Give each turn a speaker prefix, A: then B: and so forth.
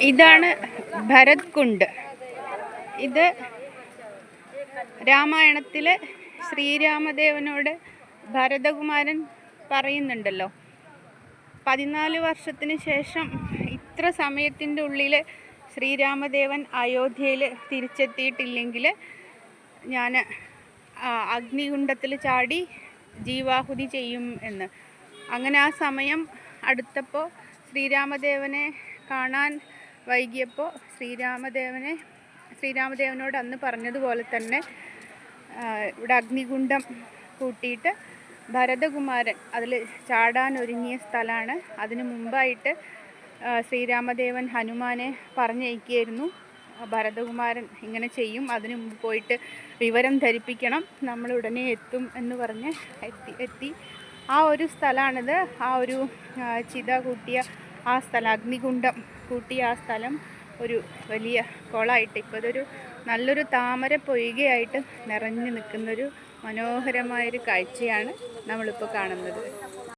A: ഇതാണ് ഭരത് കുണ്ട്. ഇത് രാമായണത്തിൽ ശ്രീരാമദേവനോട് ഭരതകുമാരൻ പറയുന്നുണ്ടല്ലോ, 14 വർഷത്തിന് ശേഷം ഇത്ര സമയത്തിൻ്റെ ഉള്ളിൽ ശ്രീരാമദേവൻ അയോധ്യയിൽ തിരിച്ചെത്തിയിട്ടില്ലെങ്കിൽ ഞാൻ അഗ്നികുണ്ഡത്തിൽ ചാടി ജീവാഹുതി ചെയ്യും എന്ന്. അങ്ങനെ ആ സമയം അടുത്തപ്പോൾ ശ്രീരാമദേവനെ കാണാൻ വൈകിയപ്പോൾ ശ്രീരാമദേവനോട് അന്ന് പറഞ്ഞതുപോലെ തന്നെ ഇവിടെ അഗ്നികുണ്ഡം കൂട്ടിയിട്ട് ഭരതകുമാരൻ അതിൽ ചാടാൻ ഒരുങ്ങിയ സ്ഥലമാണ്. അതിനു മുമ്പായിട്ട് ശ്രീരാമദേവൻ ഹനുമാനെ പറഞ്ഞയക്കുകയായിരുന്നു, ഭരതകുമാരൻ ഇങ്ങനെ ചെയ്യും, അതിനു മുമ്പ് പോയിട്ട് വിവരം ധരിപ്പിക്കണം, നമ്മൾ ഉടനെ എത്തും എന്ന് പറഞ്ഞ് എത്തി. ആ ഒരു സ്ഥലമാണിത്. ആ ഒരു ചിത കൂട്ടിയ ആ സ്ഥലം, അഗ്നികുണ്ഡം കൂട്ടിയ ആ സ്ഥലം ഒരു വലിയ കുളമായിട്ട് ഇപ്പോൾ ഇതൊരു നല്ലൊരു താമര പൊയ്കയായിട്ട് നിറഞ്ഞു നിൽക്കുന്നൊരു മനോഹരമായൊരു കാഴ്ചയാണ് നമ്മളിപ്പോൾ കാണുന്നത്.